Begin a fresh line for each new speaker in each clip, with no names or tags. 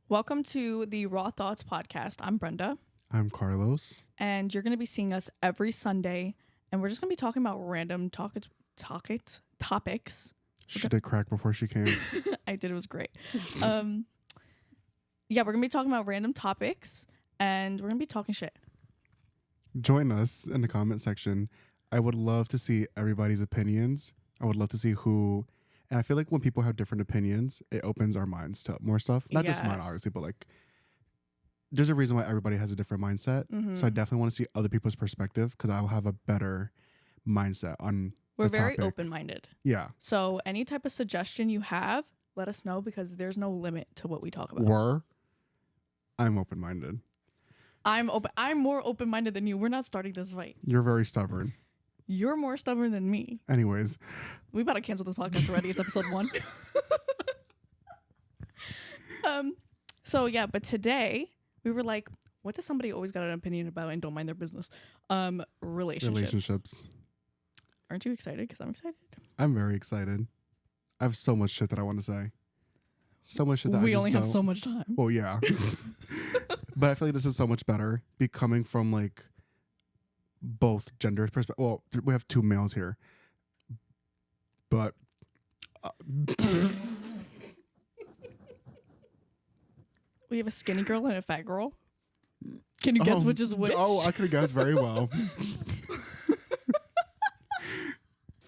Welcome to the Raw Thoughts podcast. I'm Brenda.
I'm Carlos.
And you're going to be seeing us every Sunday. And we're just going to be talking about random topics.
She did crack before she came.
I did. It was great. Yeah, we're going to be talking about random topics. And we're going to be talking shit.
Join us in the comment section. I would love to see everybody's opinions. I would love to see who... And I feel like when people have different opinions, it opens our minds to more stuff. Not just mine, obviously, but like there's a reason why everybody has a different mindset. Mm-hmm. So I definitely want to see other people's perspective because I will have a better mindset on
We're very open-minded.
Yeah.
So any type of suggestion you have, let us know because there's no limit to what we talk about.
I'm open-minded.
I'm more open-minded than you. We're not starting this fight.
You're very stubborn.
You're more stubborn than me.
Anyways.
We about to cancel this podcast already. It's episode 1. So yeah, but today we were like, what does somebody always got an opinion about and don't mind their business? Relationships. Aren't you excited? Because I'm excited.
I'm very excited. I have so much shit that I want to say. So much shit that
we only have so much time.
Well, yeah. But I feel like this is so much better coming from like both genders perspective. Well, we have 2 males here, but
we have a skinny girl and a fat girl. Can you guess which is which?
Oh, I could have guessed very well.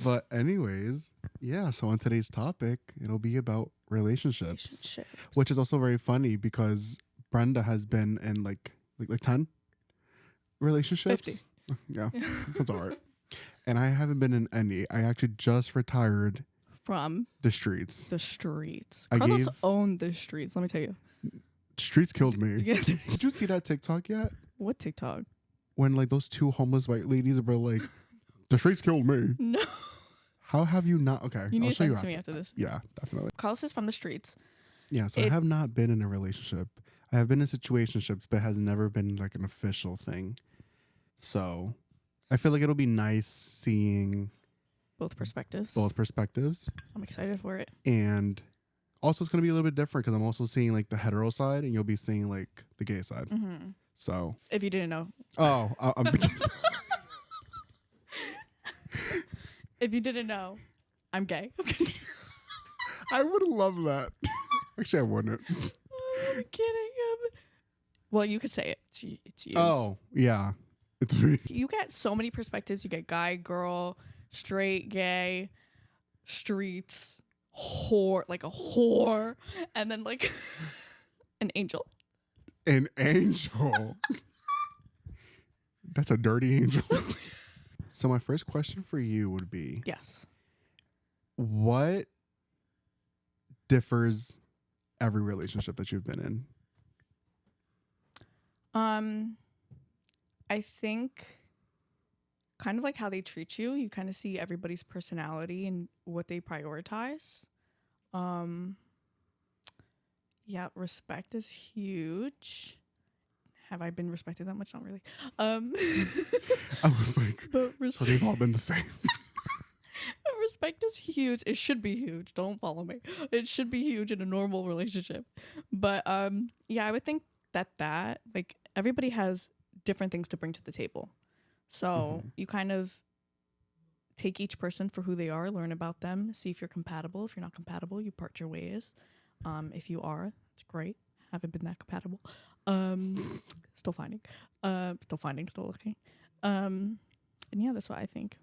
But anyways, yeah. So on today's topic, it'll be about relationships. Which is also very funny because Brenda has been in like 10 relationships.
50.
Yeah, sounds all right. And I haven't been in any. I actually just retired
from
the streets.
Carlos owned the streets. Let me tell you.
Streets killed me. Yeah. Did you see that TikTok yet?
What TikTok?
When like those 2 homeless white ladies were like, "The streets killed me."
No.
How have you not? Okay,
you need to send it to me after this.
Yeah, definitely.
Carlos is from the streets.
Yeah, so I have not been in a relationship. I have been in situationships, but it has never been like an official thing. So I feel like it'll be nice seeing
both perspectives. I'm excited for it.
And also it's going to be a little bit different because I'm also seeing like the hetero side and you'll be seeing like the gay side. Mm-hmm. So
if you didn't know.
Oh, I'm
if you didn't know, I'm gay.
I would love that. Actually, I wouldn't.
I'm kidding. Well, you could say it. It's you.
Oh, yeah. It's me.
You get so many perspectives. You get guy, girl, straight, gay, streets, whore, like a whore, and then like an angel.
An angel? That's a dirty angel. So my first question for you would be...
Yes.
What differs every relationship that you've been in?
I think kind of like how they treat you. You kind of see everybody's personality and what they prioritize. Yeah, respect is huge. Have I been respected that much? Not really.
I was like, so they've all been the same.
Respect is huge. It should be huge. Don't follow me. It should be huge in a normal relationship. But yeah, I would think that like everybody has different things to bring to the table. So you kind of take each person for who they are, learn about them, see if you're compatible. If you're not compatible, you part your ways. If you are, it's great. Haven't been that compatible. Still finding, still looking. And yeah, that's what I think.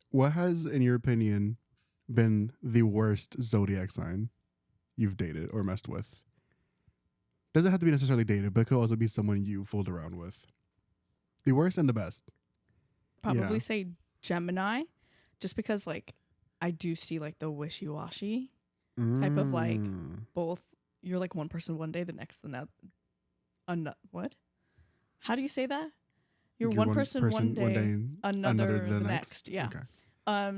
What has, in your opinion, been the worst zodiac sign you've dated or messed with? Doesn't have to be necessarily dated, but it could also be someone you fooled around with. The worst and the best.
Probably say Gemini, just because like I do see like the wishy-washy type of like both. You're like one person one day, the next the what? How do you say that? You're one person one day, another the next. Yeah. Okay.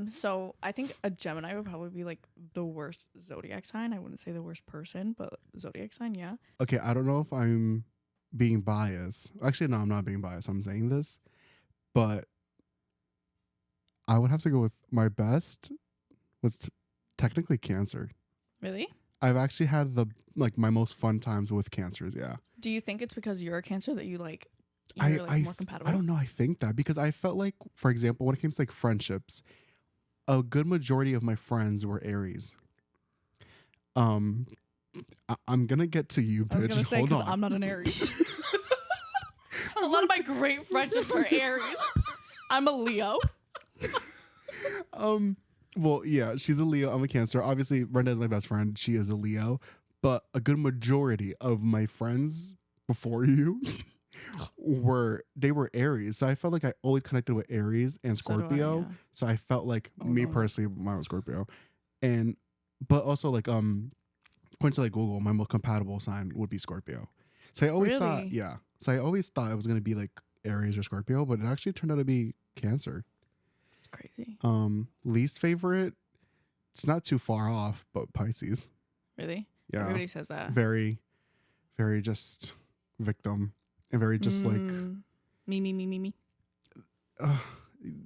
So I think a Gemini would probably be like the worst zodiac sign. I wouldn't say the worst person, but zodiac sign, yeah.
Okay, I don't know if I'm being biased. Actually, no, I'm not being biased. I'm saying this, but I would have to go with my best was technically Cancer.
Really?
I've actually had my most fun times with Cancers. Yeah.
Do you think it's because you're a Cancer that you're
I
more compatible?
I don't know. I think that because I felt like, for example, when it came to like friendships, a good majority of my friends were Aries. I'm gonna get to you, bitch.
I was gonna say
Hold
because
on.
I'm not an Aries. A lot of my great friendships are Aries. I'm a Leo.
Well, yeah, she's a Leo. I'm a Cancer. Obviously, Brenda is my best friend. She is a Leo. But a good majority of my friends before you were Aries. So I felt like I always connected with Aries and
So do I,
Scorpio.
yeah.
So I felt like
no.
personally, mine was Scorpio. And but also like according to like Google, my most compatible sign would be Scorpio. So I always thought,
Really?
yeah. So I always thought it was gonna be like Aries or Scorpio, but it actually turned out to be Cancer.
It's crazy.
Least favorite, it's not too far off, but Pisces.
Really?
Yeah.
Everybody says that.
Very, very just victim and very just like
me.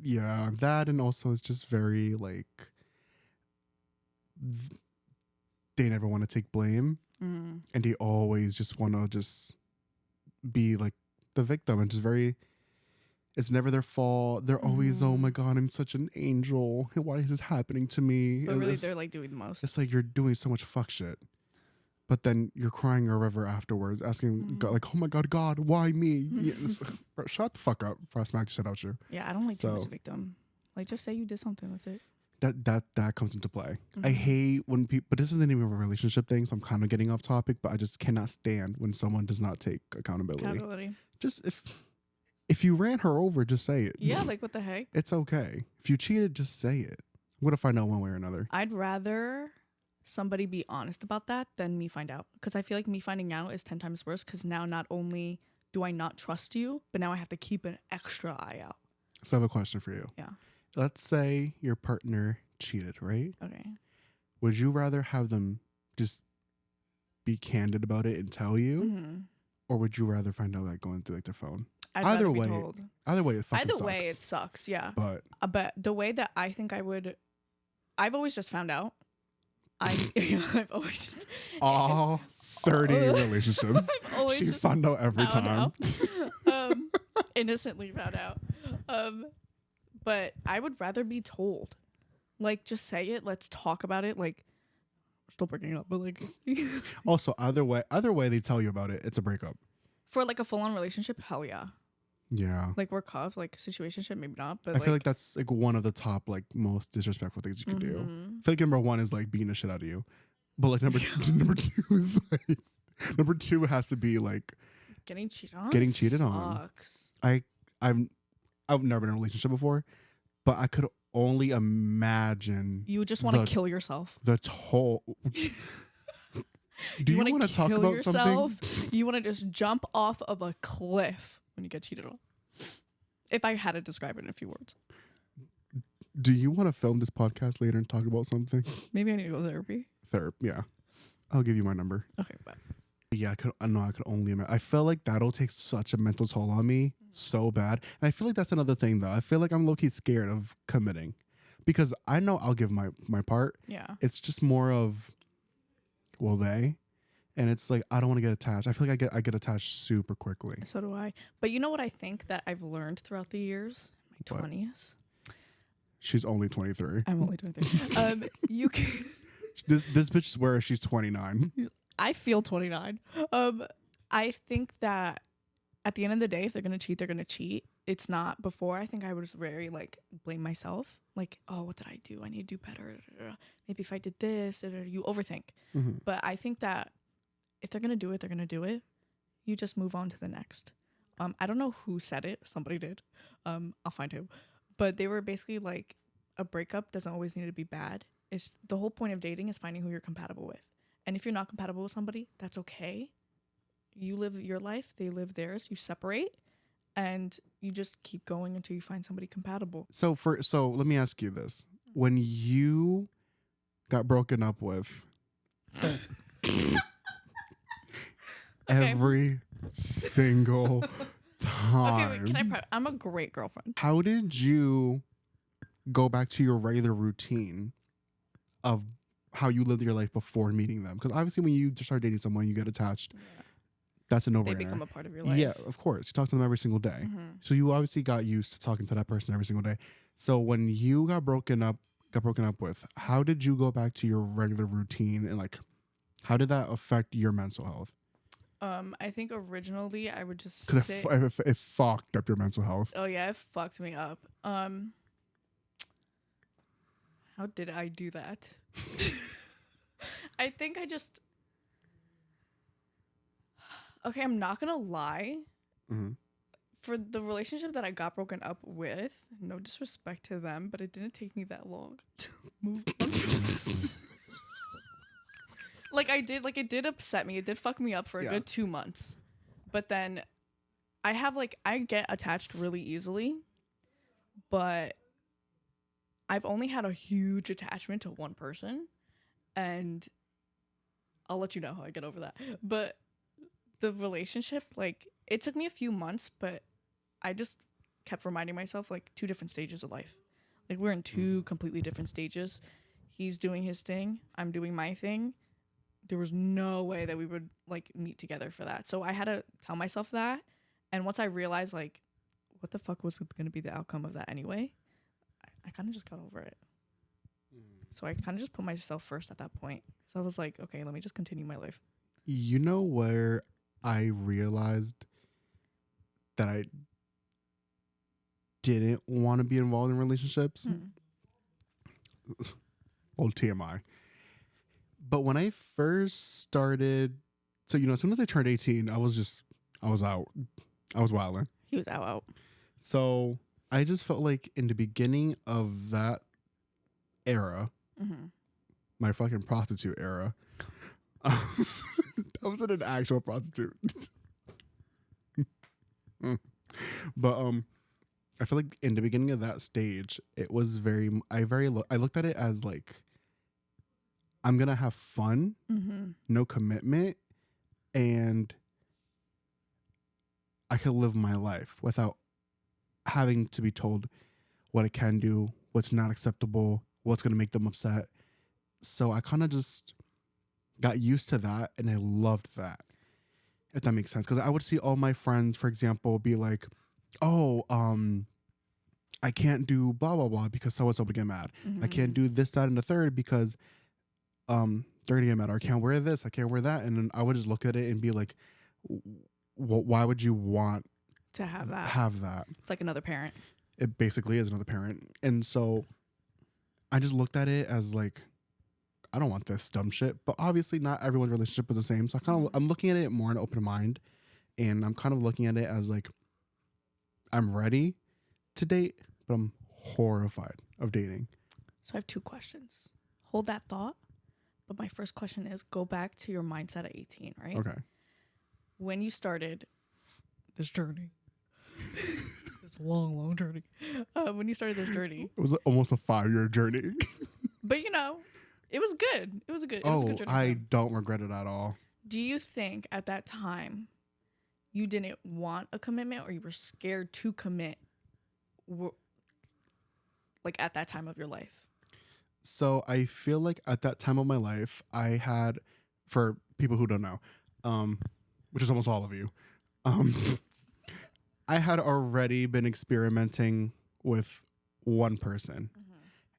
yeah, that, and also it's just very like they never want to take blame, and they always just want to just be like the victim, and just very, it's never their fault. They're always, oh my god, I'm such an angel, why is this happening to me?
But
and
really, they're like doing the most.
it's like you're doing so much fuck shit, but then you're crying a river afterwards, asking God, like, oh my god, why me? Yeah, bro, shut the fuck up before I smack the shit out you.
Yeah, I don't like too much victim. Like, just say you did something. That's it.
That comes into play. I hate when people, but this isn't even a relationship thing, so I'm kind of getting off topic, but I just cannot stand when someone does not take accountability. Just if you ran her over, just say it.
Yeah, like what the heck?
It's okay. If you cheated, just say it. What if I know one way or another?
I'd rather somebody be honest about that than me find out, because I feel like me finding out is 10 times worse, because now not only do I not trust you, but now I have to keep an extra eye out.
So I have a question for you.
Yeah.
Let's say your partner cheated, right?
Okay.
Would you rather have them just be candid about it and tell you, or would you rather find out like going through like their phone? Either way, it fucking sucks.
Way, it sucks. Yeah.
But
the way that I think I would, I've always just found out. I've always just
all 30 relationships, she found out every time.
Innocently found out. But I would rather be told. Like, just say it. Let's talk about it. Like, we're still breaking up, but like.
Also, either way they tell you about it, it's a breakup.
For like a full-on relationship, hell yeah.
Yeah.
Like, we're cuffed, like situationship, maybe not. But
I feel like that's like one of the top like most disrespectful things you could do. I feel like number one is like beating the shit out of you, but like number two is like number two has to be like
getting cheated on.
Getting cheated
sucks.
on. I've never been in a relationship before, but I could only imagine.
You would just want to kill yourself.
The toll. Do you want to talk about something?
You want to just jump off of a cliff when you get cheated on. If I had to describe it in a few words.
Do you want to film this podcast later and talk about something?
Maybe I need to go to therapy.
Yeah. I'll give you my number.
Okay, but.
Yeah, I could only imagine. I feel like that'll take such a mental toll on me so bad. And I feel like that's another thing, though. I feel like I'm low-key scared of committing because I know I'll give my part.
Yeah.
It's just more of, will they? And it's like, I don't want to get attached. I feel like I get attached super quickly.
So do I. But you know what I think that I've learned throughout the years? My 20s.
She's only 23.
I'm only 23. You can...
This bitch swears she's 29.
I feel 29. I think that at the end of the day, if they're gonna cheat, they're gonna cheat. It's not before. I think I was very like blame myself. Like, oh, what did I do? I need to do better. Maybe if I did this, you overthink. But I think that if they're gonna do it, they're gonna do it. You just move on to the next. I don't know who said it. Somebody did. I'll find who. But they were basically like, a breakup doesn't always need to be bad. It's the whole point of dating is finding who you're compatible with. And if you're not compatible with somebody, that's okay. You live your life, they live theirs. You separate, and you just keep going until you find somebody compatible.
So let me ask you this: when you got broken up with, every single time.
Okay, wait, can I? I'm a great girlfriend.
How did you go back to your regular routine of how you lived your life before meeting them. Because obviously when you start dating someone, you get attached.
Yeah.
That's a no-brainer.
They become a part of your life.
Yeah, of course. You talk to them every single day.
Mm-hmm.
So you obviously got used to talking to that person every single day. So when you got broken up with, how did you go back to your regular routine, and like how did that affect your mental health?
I think originally I would just
Because
sit.
it fucked up your mental health.
Oh yeah, it fucked me up. How did I do that? I think I just. Okay, I'm not gonna lie.
Mm-hmm.
For the relationship that I got broken up with, no disrespect to them, but it didn't take me that long to move on. It did upset me. It did fuck me up for a good 2 months. But then I get attached really easily, but I've only had a huge attachment to one person, and I'll let you know how I get over that. But the relationship, like, it took me a few months, but I just kept reminding myself, like, 2 different stages of life. Like, we're in 2 completely different stages. He's doing his thing. I'm doing my thing. There was no way that we would, like, meet together for that. So I had to tell myself that. And once I realized, like, what the fuck was going to be the outcome of that anyway, I kind of just got over it. So I kind of just put myself first at that point. So I was like, okay, let me just continue my life.
You know where I realized that I didn't want to be involved in relationships? Old TMI. But when I first started, so, as soon as I turned 18, I was out. I was wilding.
He was out.
So I just felt like in the beginning of that era, my fucking prostitute era, I wasn't an actual prostitute. But I feel like in the beginning of that stage, it was I looked at it as like, I'm gonna have fun, no commitment, and I could live my life without having to be told what I can do, what's not acceptable, what's gonna make them upset. So I kind of just got used to that, and I loved that. If that makes sense, because I would see all my friends, for example, be like, "Oh, I can't do blah blah blah because so and so would get mad. I can't do this, that, and the third because they're gonna get mad. Or I can't wear this, I can't wear that." And then I would just look at it and be like, "Why would you want
to have that?
Have that?
It's like another parent.
It basically is another parent." And so I just looked at it as like, I don't want this dumb shit. But obviously not everyone's relationship is the same. So I'm looking at it more in an open mind, and I'm kind of looking at it as like, I'm ready to date, but I'm horrified of dating.
So I have 2 questions. Hold that thought. But my first question is, go back to your mindset at 18, right?
Okay.
When you started this journey, this long journey. When you started this journey,
It was almost a 5-year journey.
but it was good. It was a good journey.
I don't regret it at all.
Do you think at that time you didn't want a commitment, or you were scared to commit, like at that time of your life?
So I feel like at that time of my life, I had, for people who don't know, which is almost all of you, I had already been experimenting with one person.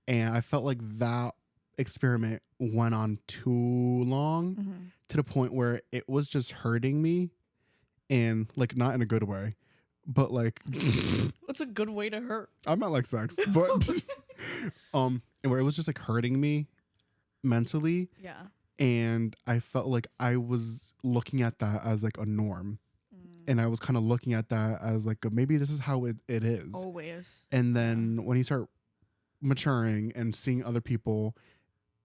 And I felt like that experiment went on too long, to the point where it was just hurting me, and like not in a good way, but like
What's a good way to hurt?
I'm not like sex, but where it was just like hurting me mentally.
Yeah.
And I felt like I was looking at that as like a norm. And I was kind of looking at that as like, maybe this is how it is.
Always.
And then when you start maturing and seeing other people,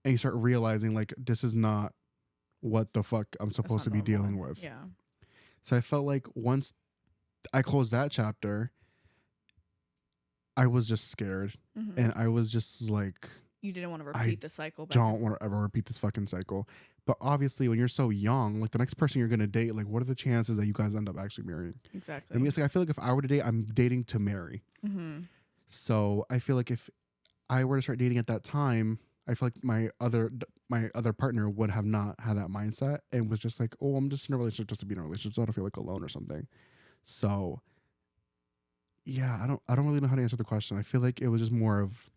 and you start realizing like, this is not what the fuck I'm supposed to be dealing with.
Yeah.
So I felt like once I closed that chapter, I was just scared. And I was just like,
you didn't want to repeat the cycle.
Don't want to ever repeat this fucking cycle. But obviously, when you're so young, like the next person you're gonna date, like what are the chances that you guys end up actually marrying?
Exactly.
I mean, it's like I feel like if I were to date, I'm dating to marry. So I feel like if I were to start dating at that time, I feel like my other partner would have not had that mindset and was just like, oh, I'm just in a relationship just to be in a relationship, so I don't feel like alone or something. So yeah, I don't really know how to answer the question. I feel like it was just more of,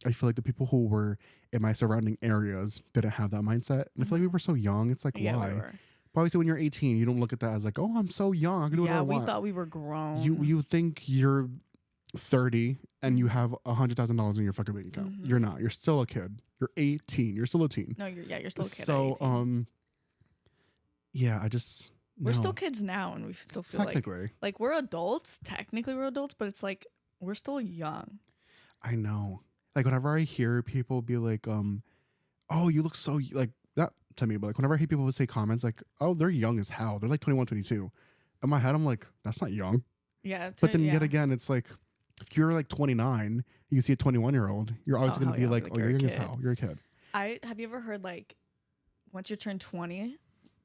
I feel like the people who were in my surrounding areas didn't have that mindset. And I feel like we were so young. It's like,
Yeah,
why?
we were.
Probably so when you're 18, you don't look at that as like, oh, I'm so young, I can do whatever I
We
want.
thought we were grown.
You think you're 30 and you have $100,000 in your fucking bank account. You're not. You're still a kid. You're 18. You're still a teen.
No, you're still a kid.
So
at 18.
yeah, I just
we're still kids now, and we still feel like we're adults. Technically, we're adults, but it's like we're still young.
I know. Like whenever I hear people be like, oh, you look so like that to me, but like whenever I hear people say comments like, oh, they're young as hell. They're like 21, 22. In my head, I'm like, that's not young.
Yeah.
But then yet again, it's like, if you're like 29, you see a 21-year-old, you're always going to be like, oh, you're young as hell. You're a kid.
Have you ever heard like, once you turn 20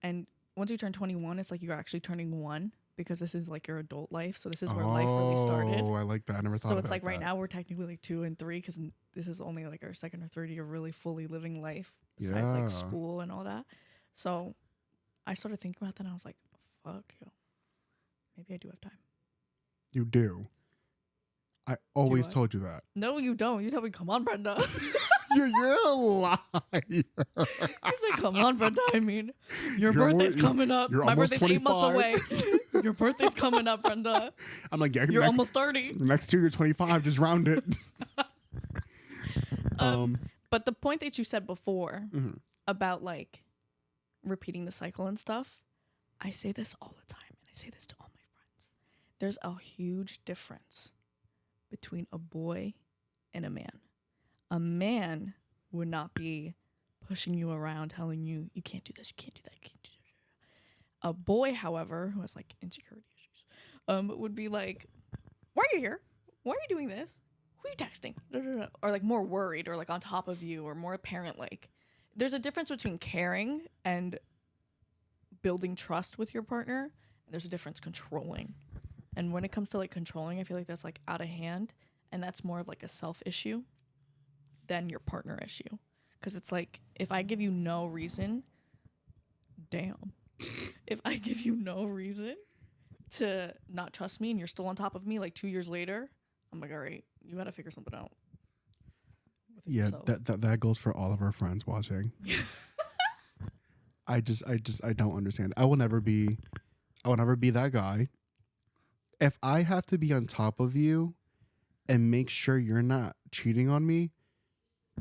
and once you turn 21, it's like you're actually turning 1 because this is like your adult life. So this is where life really started.
Oh, I like that. I never thought
So
about
it's like
that.
right now we're technically like 2 and 3 because this is only like our second or third year really fully living life besides like school and all that. So I started thinking about that and I was like, fuck yo, maybe I do have time. You
do. I always told you that.
No, you don't. You tell me, come on, Brenda.
You're a liar.
You said, come on, Brenda. I mean, your birthday's coming up. My birthday's
25.
8 months away. Your birthday's coming up, Brenda.
I'm like, yeah,
you're almost 30.
Next year, you're 25. Just round it.
But the point that you said before about like repeating the cycle and stuff, I say this all the time, and I say this to all my friends. There's a huge difference between a boy and a man. A man would not be pushing you around, telling you, you can't do this, you can't do that, you can't do that. A boy, however, who has like insecurity issues, would be like, why are you here? Why are you doing this? Who are you texting? Or like more worried or like on top of you or more parent like. There's a difference between caring and building trust with your partner. And there's a difference controlling. And when it comes to like controlling, I feel like that's like out of hand. And that's more of like a self issue than your partner issue. Because it's like, if I give you no reason, damn. If I give you no reason to not trust me and you're still on top of me like 2 years later, I'm like, all right, you gotta figure something out.
Yeah, that goes for all of our friends watching. I don't understand. I will never be that guy. If I have to be on top of you and make sure you're not cheating on me,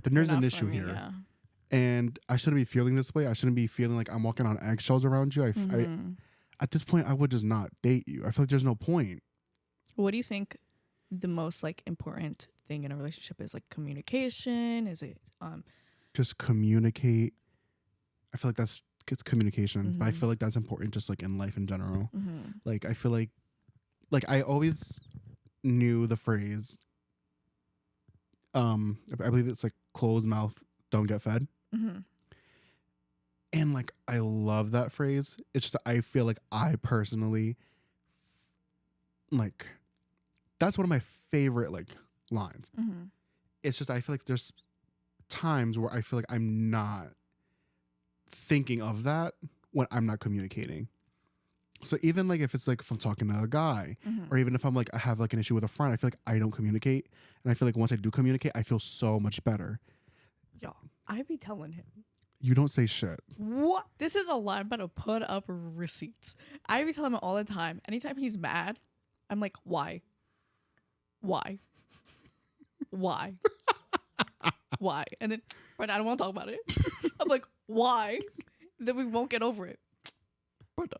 then there's an issue here. Yeah. And I shouldn't be feeling this way. I shouldn't be feeling like I'm walking on eggshells around you. I at this point, I would just not date you. I feel like there's no point.
What do you think the most like important thing in a relationship is? Like communication? Is it
just communicate? I feel like it's communication, but I feel like that's important just like in life in general. Like I feel like I always knew the phrase I believe it's like closed mouth don't get fed. And like I love that phrase. It's just I feel like I personally like that's one of my favorite like lines. It's just I feel like there's times where I feel like I'm not thinking of that when I'm not communicating. So even like if it's like if I'm talking to a guy or even if I'm like I have like an issue with a friend, I feel like I don't communicate. And I feel like once I do communicate, I feel so much better.
Yo, I be telling him.
You don't say shit.
What? This is a lie. I'm about to put up receipts. I be telling him all the time. Anytime he's mad, I'm like, why? Why? Why? Why? And then, right, I don't want to talk about it. I'm like, why? Then we won't get over it. Brenda.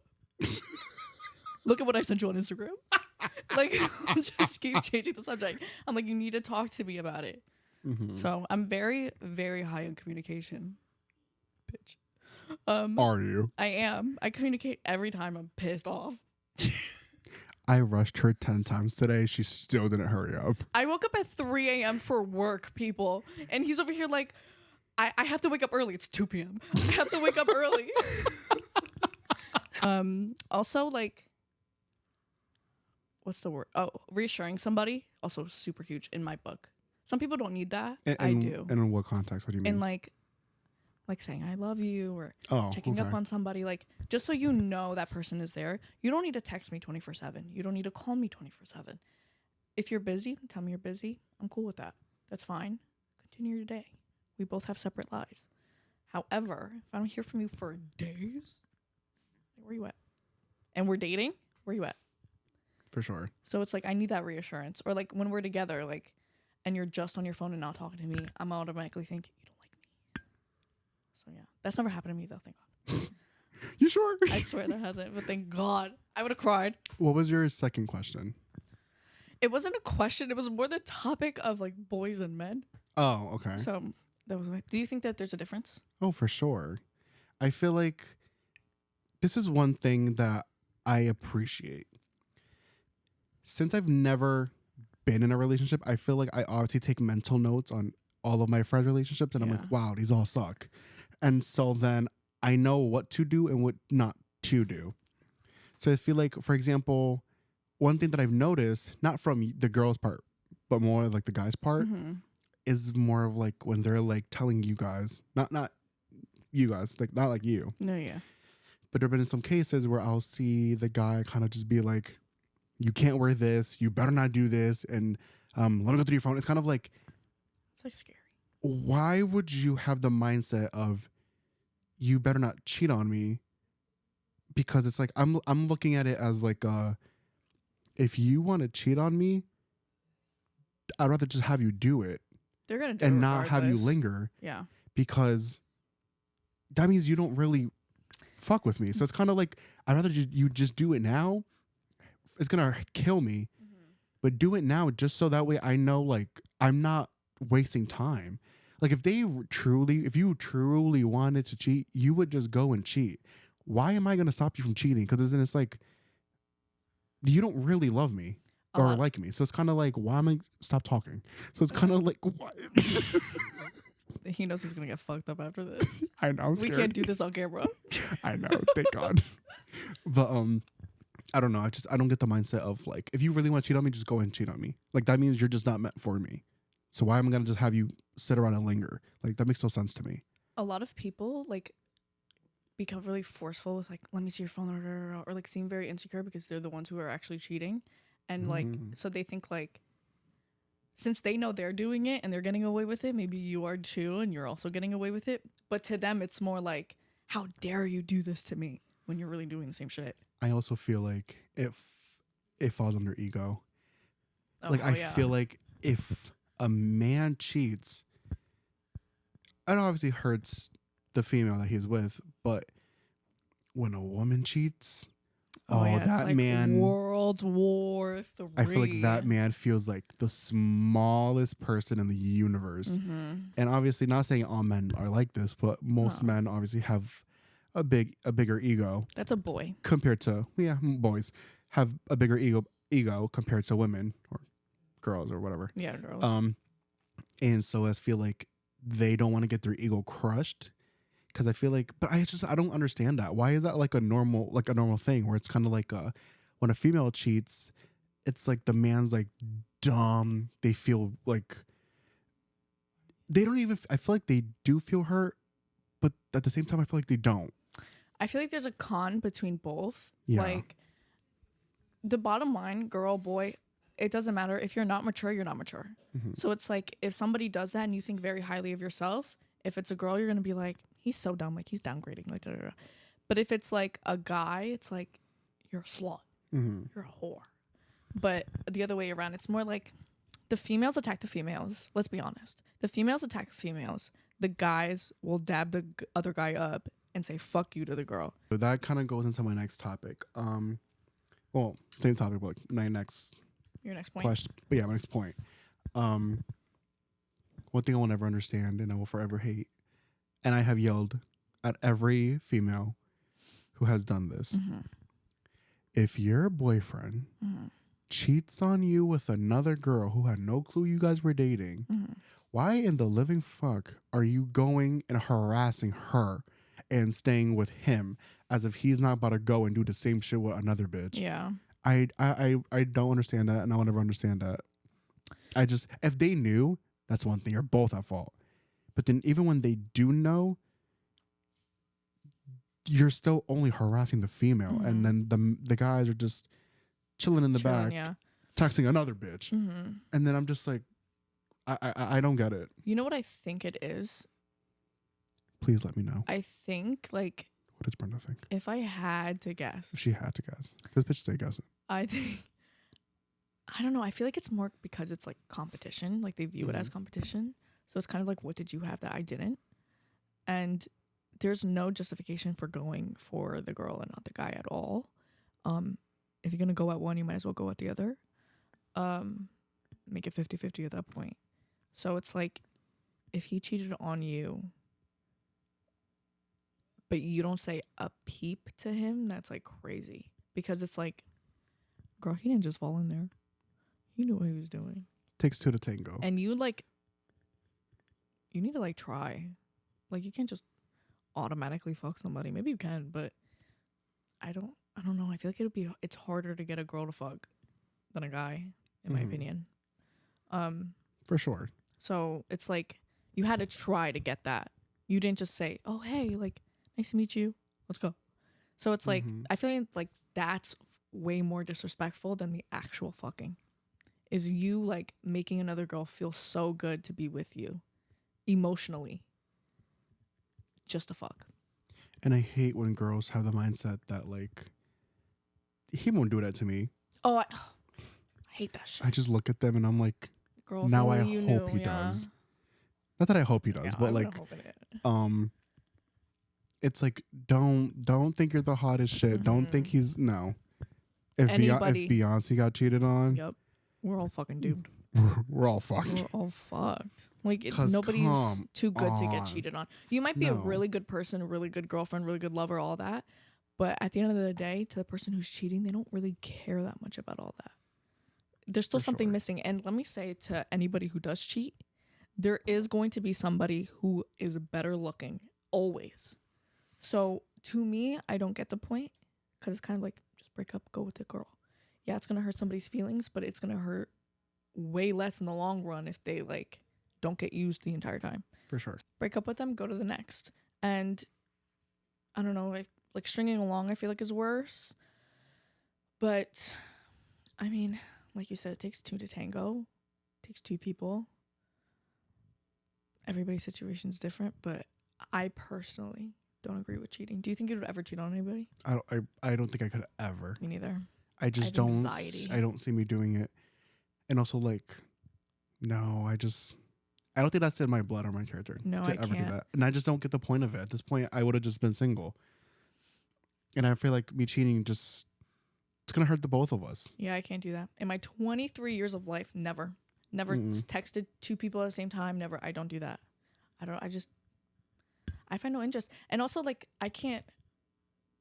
Look at what I sent you on Instagram. Like, just keep changing the subject. I'm like, you need to talk to me about it. So I'm very, very high on communication. Bitch.
Are you?
I am. I communicate every time I'm pissed off.
I rushed her 10 times today. She still didn't hurry up.
I woke up at 3 a.m. for work, people. And he's over here like, I have to wake up early. It's 2 p.m. I have to wake up early. Also, like, what's the word? Oh, reassuring somebody. Also super huge in my book. Some people don't need that.
And,
I do.
And in what context? What do you mean?
In like saying I love you or
Oh,
checking
okay.
up on somebody, like just so you know that person is there. You don't need to text me 24/7. You don't need to call me 24/7. If you're busy, tell me you're busy. I'm cool with that. That's fine. Continue your day. We both have separate lives. However, if I don't hear from you for days, where you at? And we're dating, where you at?
For sure.
So it's like I need that reassurance. Or like when we're together, like, and you're just on your phone and not talking to me, I'm automatically think you don't like me. So yeah, that's never happened to me though. Thank God.
You sure?
I swear that hasn't, but thank God. I would have cried.
What was your second question?
It wasn't a question. It was more the topic of like boys and men.
Oh, okay.
So that was do you think that there's a difference?
Oh, for sure. I feel like this is one thing that I appreciate. Since I've never been in a relationship, I feel like I obviously take mental notes on all of my friends' relationships, and I'm like, wow, these all suck. And so then I know what to do and what not to do. So I feel like, for example, one thing that I've noticed, not from the girls' part, but more like the guys' part, is more of like when they're like telling you guys, not you guys, like not like you.
No, yeah.
But there have been some cases where I'll see the guy kind of just be like, you can't wear this, you better not do this, and let me go through your phone. It's kind of like,
it's like scary.
Why would you have the mindset of you better not cheat on me? Because it's like I'm looking at it as like if you want to cheat on me, I'd rather just have you do it.
They're gonna do it
and not have you
regardless.
linger.
Yeah.
Because that means you don't really fuck with me. So it's kind of like I'd rather you just do it now. It's gonna kill me, but do it now just so that way I know like I'm not wasting time. Like if you truly wanted to cheat, you would just go and cheat. Why am I gonna stop you from cheating? Because then it's like you don't really love me or like me. So it's kind of like why am I stop talking? So it's kind of like what?
He knows he's gonna get fucked up after this.
I know. I'm
we
scared.
can't do this on camera.
I know. Thank God. But I don't know. I don't get the mindset of like, if you really want to cheat on me, just go ahead and cheat on me. Like that means you're just not meant for me. So why am I gonna just have you sit around and linger? Like that makes no sense to me.
A lot of people like become really forceful with like, let me see your phone or like seem very insecure because they're the ones who are actually cheating. And like, so they think like, since they know they're doing it and they're getting away with it, maybe you are too and you're also getting away with it. But to them, it's more like, how dare you do this to me when you're really doing the same shit.
I also feel like it falls under ego. I feel like if a man cheats, it obviously hurts the female that he's with, but when a woman cheats, that
like
man,
World War III.
I feel like that man feels like the smallest person in the universe. And obviously not saying all men are like this, but most men obviously have a bigger ego.
That's a boy.
Compared to, boys have a bigger ego compared to women or girls or whatever.
Yeah, girls.
And so I feel like they don't want to get their ego crushed. Because I feel like, but I don't understand that. Why is that like a normal thing where it's kind of like when a female cheats, it's like the man's like dumb. They feel like they don't even. I feel like they do feel hurt, but at the same time, I feel like they don't.
I feel like there's a con between both.
Yeah.
Like the bottom line, girl, boy, it doesn't matter. If you're not mature, you're not mature. So it's like if somebody does that and you think very highly of yourself, if it's a girl, you're gonna be like, he's so dumb, like he's downgrading, like da, da, da. But if it's like a guy, it's like you're a slut, you're a whore. But the other way around, it's more like the females attack the females. Let's be honest, the females attack the females. The guys will dab the other guy up and say fuck you to the girl.
So that kind of goes into my next topic. Well, same topic, but like your next
point.
Question. But yeah, my next point. One thing I will never understand and I will forever hate, and I have yelled at every female who has done this. If your boyfriend cheats on you with another girl who had no clue you guys were dating, why in the living fuck are you going and harassing her and staying with him as if he's not about to go and do the same shit with another bitch?
Yeah.
I don't understand that, and I will never understand that. If they knew that's one thing. You're both at fault. But then even when they do know, you're still only harassing the female, and then the guys are just chilling in the back, texting another bitch, and then I'm just like, I don't get it.
You know what I think it is?
Please let me know.
I think like.
What does Brenda think?
If I had to guess,
if she had to guess, this bitch say guessing.
I think. I don't know. I feel like it's more because it's like competition. Like they view it as competition. So it's kind of like, what did you have that I didn't? And there's no justification for going for the girl and not the guy at all. If you're going to go at one, you might as well go at the other. Make it 50-50 at that point. So it's like, if he cheated on you, but you don't say a peep to him, that's like crazy. Because it's like, girl, he didn't just fall in there. He knew what he was doing.
Takes two to tango.
And you like, you need to like try. Like you can't just automatically fuck somebody. Maybe you can, but I don't know. I feel like it's harder to get a girl to fuck than a guy, in my opinion.
For sure.
So it's like you had to try to get that. You didn't just say, "Oh, hey, like nice to meet you. Let's go." So it's like I feel like that's way more disrespectful than the actual fucking. Is you like making another girl feel so good to be with you emotionally just to fuck.
And I hate when girls have the mindset that like he won't do that to me.
Oh, I hate that shit.
I just look at them and I'm like,
girl,
now I hope he does. Not that I hope he does, but like it's like don't think you're the hottest shit. Don't think he's no. If Beyonce got cheated on,
yep. We're all fucking doomed.
We're all fucked.
We're all fucked. Like nobody's too good to get cheated on. You might be a really good person, a really good girlfriend, really good lover, all that. But at the end of the day, to the person who's cheating, they don't really care that much about all that. There's still something missing. And let me say to anybody who does cheat, there is going to be somebody who is better looking, always. So to me, I don't get the point because it's kind of like, just break up, go with the girl. Yeah, it's going to hurt somebody's feelings, but it's going to hurt way less in the long run if they like don't get used the entire time.
For sure.
Break up with them, go to the next. And I don't know, like stringing along I feel like is worse. But I mean, like you said, it takes two to tango. It takes two people. Everybody's situation is different, but I personally don't agree with cheating. Do you think you would ever cheat on anybody?
I don't think I could ever.
Me neither.
I just don't. Anxiety. I don't see me doing it. And also, like, no, I don't think that's in my blood or my character.
No, I can't. Do that.
And I just don't get the point of it. At this point, I would have just been single. And I feel like me cheating it's going to hurt the both of us.
Yeah, I can't do that. In my 23 years of life, never texted two people at the same time. Never. I don't do that. I find no interest. And also, like, I can't,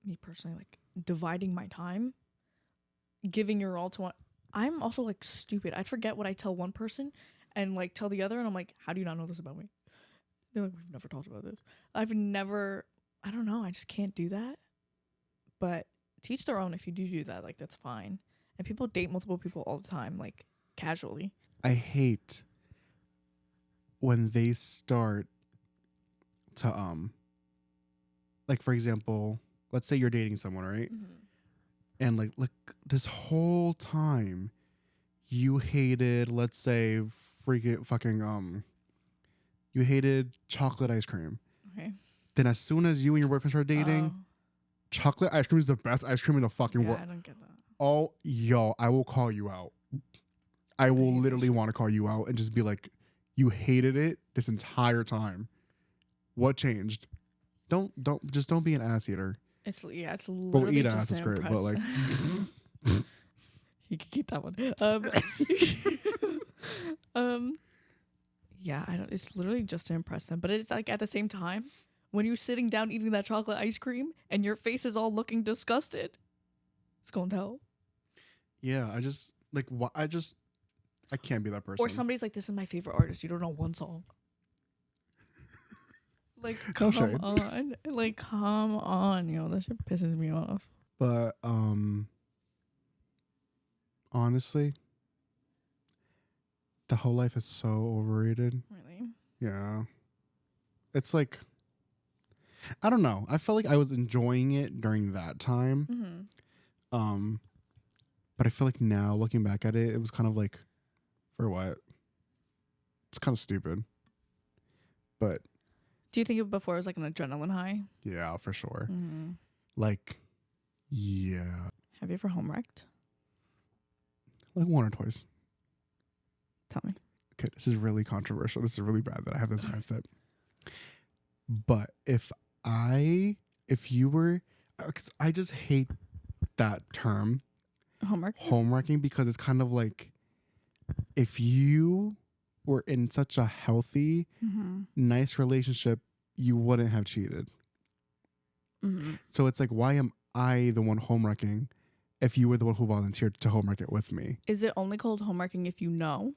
me personally, like, dividing my time, giving your all to one. I'm also like stupid. I'd forget what I tell one person and like tell the other, and I'm like, how do you not know this about me? They're like, we've never talked about this. I don't know. I just can't do that. But teach their own. If you do that, like that's fine. And people date multiple people all the time, like casually.
I hate when they start to like for example, let's say you're dating someone, right? And like this whole time you hated, let's say fucking you hated chocolate ice cream. Okay. Then as soon as you and your boyfriend start dating, chocolate ice cream is the best ice cream in the fucking world.
I don't get that.
Oh, yo, I will call you out. I will literally want to call you out and just be like, you hated it this entire time. What changed? Don't be an ass eater.
It's literally
but eat ass is great, but like
you can keep that one. Yeah, it's literally just to impress them. But it's like at the same time, when you're sitting down eating that chocolate ice cream and your face is all looking disgusted, it's gonna tell.
Yeah, I can't be that person.
Or somebody's like, this is my favorite artist. You don't know one song. Like, come on. Like, come on, yo. That shit pisses me off.
But, honestly, The whole life is so overrated.
Really?
Yeah. It's like, I don't know. I felt like I was enjoying it during that time.
Mm-hmm.
But I feel like now looking back at it, it was kind of like, for what? It's kind of stupid. But
Do you think it before it was like an adrenaline high?
yeah, for sure.
Mm-hmm.
Like, yeah.
Have you ever home wrecked?
Like one or twice.
Tell me.
Okay, this is really controversial. This is really bad that I have this mindset. But if you were, 'cause I just hate that term, home wrecking, because it's kind of like, if you were in such a healthy, nice relationship, you wouldn't have cheated.
Mm-hmm.
So it's like, why am I the one home wrecking if you were the one who volunteered to home wreck it with me?
Is it only called home wrecking if you know?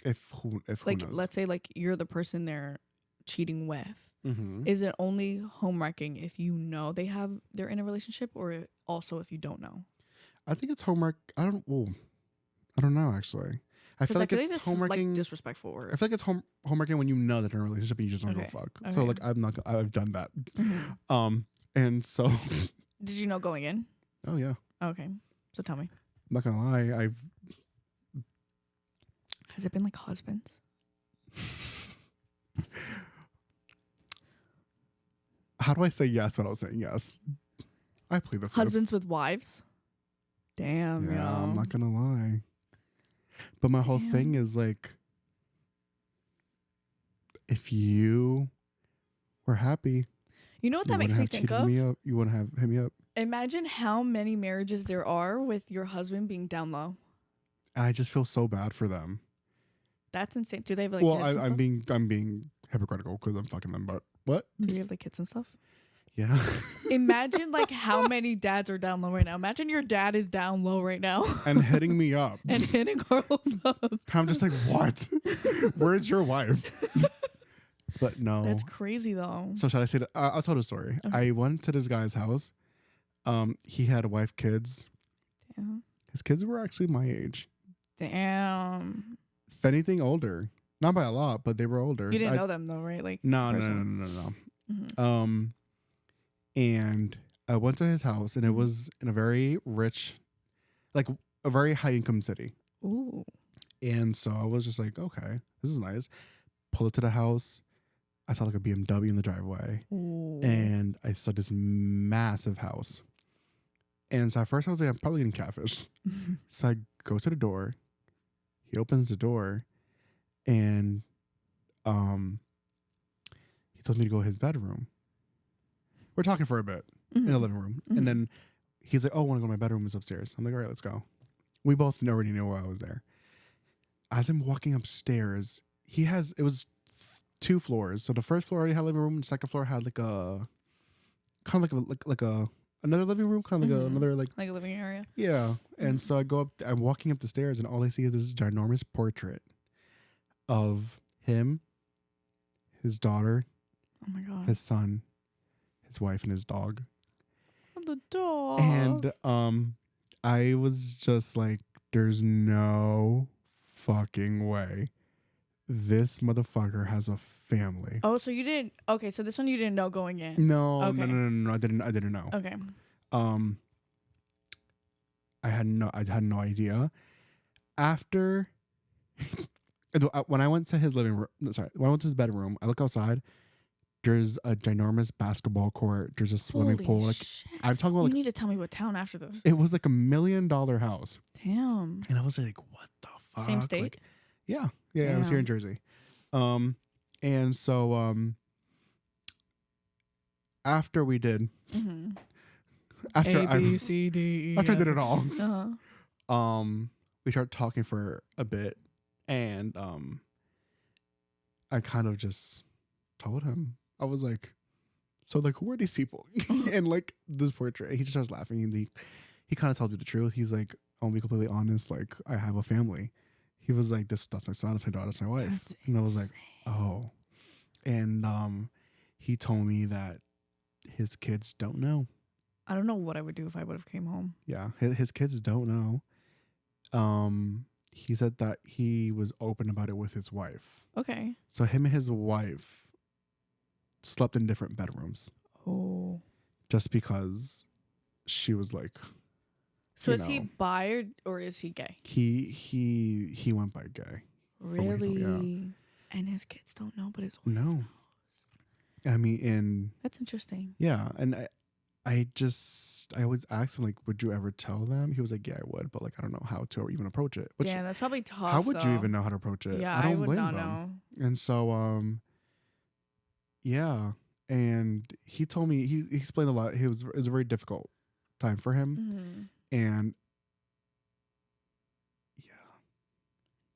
If who
Like,
knows?
let's say like you're the person they're cheating with.
Mm-hmm.
Is it only home wrecking if you know they're in a relationship, or also if you don't know?
I think it's homework. I don't know actually. I feel like it's homeworking.
Like disrespectful word.
I feel like it's homeworking when you know that they're in a relationship and you just don't
Okay.
go fuck.
Okay.
So like I've done that.
Mm-hmm.
And so
Did you know going in?
oh yeah.
Okay. So tell me.
I'm not gonna lie,
Has it been like husbands?
how do I say yes without saying yes? I plead the fifth.
Husbands with wives? Damn,
Yeah,
yo.
I'm not gonna lie. But my whole thing is like, if you were happy,
You know what that makes me think of?
You wouldn't have hit me up.
Imagine how many marriages there are with your husband being down low.
And I just feel so bad for them.
That's insane. Do they have like
well,
kids and stuff?
I'm being hypocritical because I'm fucking them, but what?
Do you have like kids and stuff?
Yeah.
Imagine like how many dads are down low right now. Imagine your dad is down low right now.
And hitting me up.
And hitting Carlos up.
I'm just like, what? Where's your wife? But no.
That's crazy though.
So should I say that? I'll tell the story.
Okay.
I went to this guy's house. He had a wife, kids.
Damn.
His kids were actually my age.
Damn.
If anything, older. Not by a lot, but they were older.
You didn't know them though, right? Like
No.
Mm-hmm.
And I went to his house, and it was in a very rich, like a very high income city.
Ooh.
And so I was just like, okay, this is nice. Pull up to the house. I saw like a BMW in the driveway.
Ooh.
And I saw this massive house. And so at first I was like, I'm probably getting catfished. So I go to the door. He opens the door, and he told me to go to his bedroom. We're talking for a bit in the living room.
Mm-hmm.
And then he's like, oh, I want to go to my bedroom. It's upstairs. I'm like, all right, let's go. We both already knew why I was there. As I'm walking upstairs, it was 2 floors. So the first floor already had a living room. The second floor had like a kind of like a another living room, kind of like another like
a living area.
Yeah. And so I go up, I'm walking up the stairs, and all I see is this ginormous portrait of him, his daughter,
Oh my god.
his son, his wife, and his dog.
Oh, the dog.
And I was just like, there's no fucking way this motherfucker has a family.
Oh, so you didn't. Okay, so this one you didn't know going in.
No,
Okay.
no. I didn't know.
Okay.
I had no idea. After when I went to his living room, when I went to his bedroom, I look outside. There's a ginormous basketball court. There's a swimming
Holy
pool. Like
shit.
I'm talking about,
You
like
need to tell me what town after this.
it was like $1 million house,
Damn.
and I was like, what the fuck?
Same state?
Like, yeah. I was here in Jersey. And so after we did, after
A, B, C, D, E,
after I did
F.
it all,
Uh-huh.
we started talking for a bit, and I kind of just told him, I was like, so like, who are these people? And like this portrait, he just starts laughing, and he kind of told me the truth. He's like, I'll be completely honest, like I have a family. He was like, that's my son, that's my daughter, that's my wife.
That's
and I was like,
insane.
oh. And he told me that his kids don't know.
I don't know what I would do if I would have came home.
Yeah, his kids don't know. he said that he was open about it with his wife.
Okay.
So him and his wife slept in different bedrooms.
Oh.
Just because she was like,
so is he bi or is he gay?
He went by gay.
Really? Yeah. And his kids don't know, but his wife
knows. I mean,
that's interesting.
Yeah, and I always asked him, like, would you ever tell them? He was like, yeah, I would, but like I don't know how to or even approach it. Which,
damn, that's probably tough.
How would you even know how to approach it?
Yeah,
I don't
would
blame
not
them.
know.
And so yeah, and he told me he explained a lot. It was a very difficult time for him, and yeah,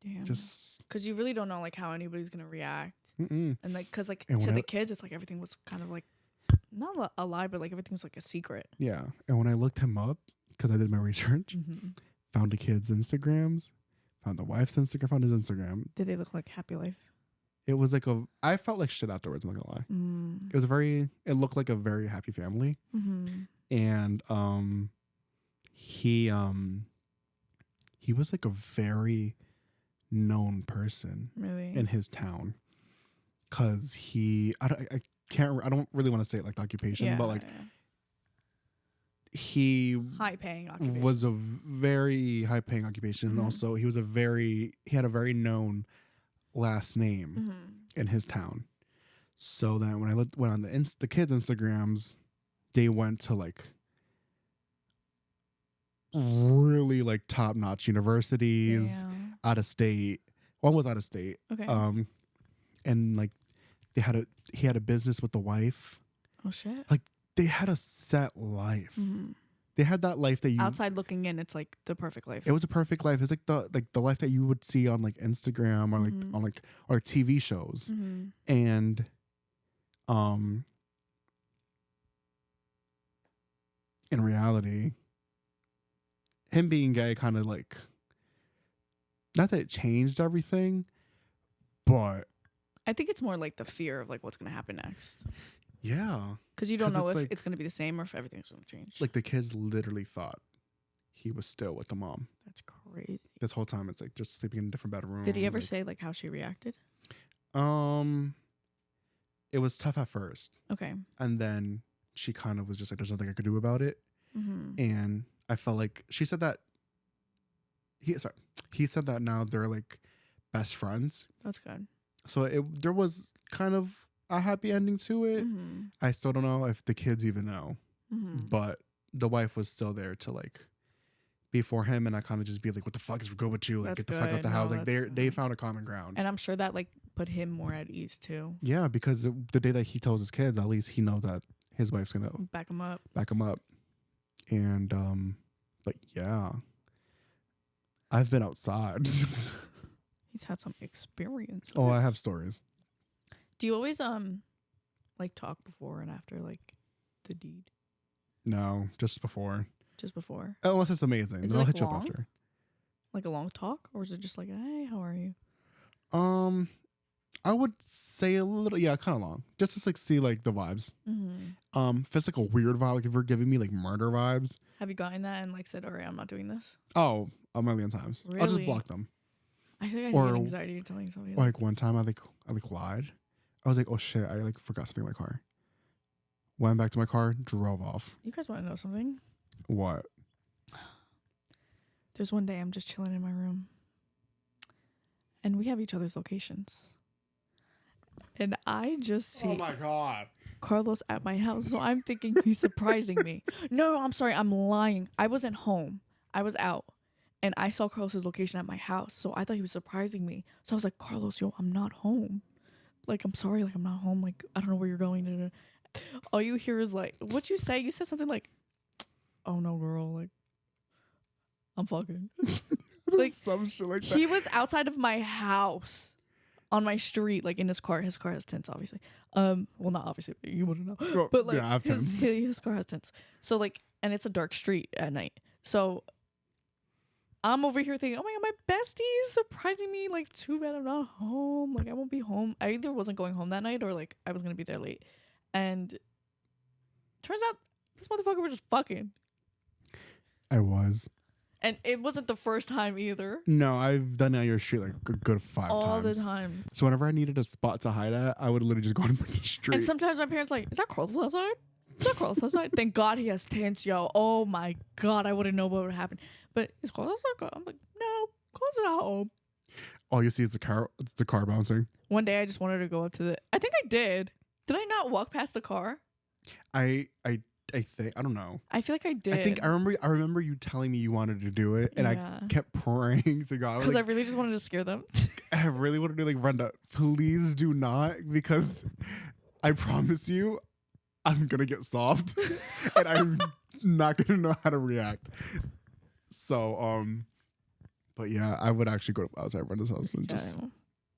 damn,
just
because you really don't know like how anybody's gonna react,
and
like because like to the kids, it's like everything was kind of like not a lie, but like everything was like a secret.
Yeah, and when I looked him up because I did my research, found the kids' Instagrams, found the wife's Instagram, found his Instagram.
Did they look like happy life?
It was like I felt like shit afterwards, I'm not gonna lie. It looked like a very happy family. And he was like a very known person in his town. Cause I don't really want to say it like the occupation, but like he
high paying occupation.
Was a very high paying occupation. And also he had a very known last name in his town. So that when I went on the kids' Instagrams, they went to like really like top notch universities, out of state. One was out of state.
Okay.
And like he had a business with the wife.
Oh shit.
Like they had a set life. They had that life that you
outside looking in, it's like the perfect life.
It was a perfect life. It's like the life that you would see on like Instagram or like on like or TV shows. And in reality, him being gay kind of like, not that it changed everything, but
I think it's more like the fear of like what's gonna happen next.
Yeah,
because you don't know if it's gonna be the same or if everything's gonna change.
Like the kids literally thought he was still with the mom.
That's crazy.
This whole time it's like just sleeping in a different bedroom.
Did he ever say like how she reacted?
It was tough at first.
Okay.
And then she kind of was just like, there's nothing I could do about it. And I felt like she said that he said that now they're like best friends.
That's good.
So there was kind of a happy ending to it. I still don't know if the kids even know, but the wife was still there to like be for him, and I kind of just be like, what the fuck is good with you? Like, get the fuck out the house. Like they found a common ground.
And I'm sure that like put him more at ease too.
Yeah, because the day that he tells his kids, at least he knows that his wife's gonna
back him up.
And but yeah, I've been outside.
He's had some experience.
Oh, I have stories.
Do you always like talk before and after like the deed?
No, just before.
Just before.
Unless it's amazing.
Is
then
it
I'll
like
hit
long?
you up after.
Like a long talk, or is it just like, hey, how are you?
I would say a little, yeah, kind of long, just to like see like the vibes. If it's like a weird vibe, like if you're giving me like murder vibes.
Have you gotten that and like said, all right, I'm not doing this?
Oh, a million times.
Really?
I'll just block them.
I think I need anxiety telling somebody.
Like one time I lied. I was like, oh shit, I like forgot something in my car. Went back to my car, drove off.
You guys want to know something?
What?
There's one day I'm just chilling in my room, and we have each other's locations. And I just see
oh my God,
Carlos at my house. So I'm thinking he's surprising me. No, I'm sorry. I'm lying. I wasn't home. I was out. And I saw Carlos's location at my house. So I thought he was surprising me. So I was like, Carlos, yo, I'm not home. Like, I'm sorry. Like, I'm not home. Like, I don't know where you're going. All you hear is like, what you say? You said something like, oh no, girl. Like, I'm fucking.
like some shit like that.
He was outside of my house. On my street, like in his car. His car has tents, obviously. Well, not obviously, but you wouldn't know.
Well,
but like,
yeah, I have tents.
His car has tents. So like, and it's a dark street at night. So I'm over here thinking, oh my God, my bestie is surprising me. Like, too bad I'm not home. Like, I won't be home. I either wasn't going home that night or like I was gonna be there late. And turns out this motherfucker was just fucking.
I was.
And it wasn't the first time either.
No, I've done it on your street like a good 5
All
times.
the time.
So whenever I needed a spot to hide at, I would literally just go on the street.
And sometimes my parents like, is that Carlos outside? Is that Carlos outside? Thank God he has tents, yo. Oh my God, I wouldn't know what would happen. But is Carlos outside? I'm like, no, Carlos is not home.
All you see is the car bouncing.
One day I just wanted to go up to the, I think I did. Did I not walk past the car?
I think, I don't know.
I feel like I did.
I remember you telling me you wanted to do it, and
Yeah.
I kept praying to God.
Because
Like,
I really just wanted to scare them.
and I really wanted to be like, Brenda, please do not, because I promise you, I'm gonna get soft, and I'm not gonna know how to react. So, but yeah, I would actually go outside Brenda's house and just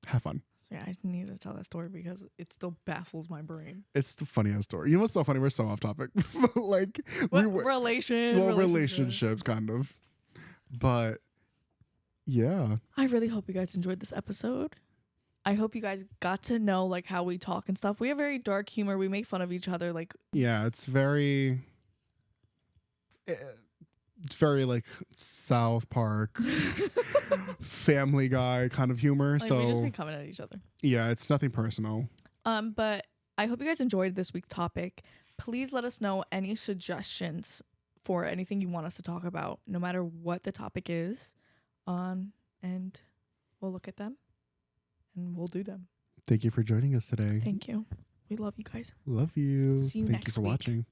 have fun.
So yeah, I just needed to tell that story because it still baffles my brain.
It's the funniest story. You know what's so funny? We're so off topic. But like,
Relationships,
kind of. But yeah,
I really hope you guys enjoyed this episode. I hope you guys got to know like how we talk and stuff. We have very dark humor. We make fun of each other. Like,
yeah, it's very like South Park, Family Guy kind of humor.
like
So
we just be coming at each other.
yeah, it's nothing personal.
But I hope you guys enjoyed this week's topic. Please let us know any suggestions for anything you want us to talk about, no matter what the topic is. And we'll look at them and we'll do them.
Thank you for joining us today.
Thank you. We love you guys.
Love you.
See you
Thank you
next
for
week.
watching.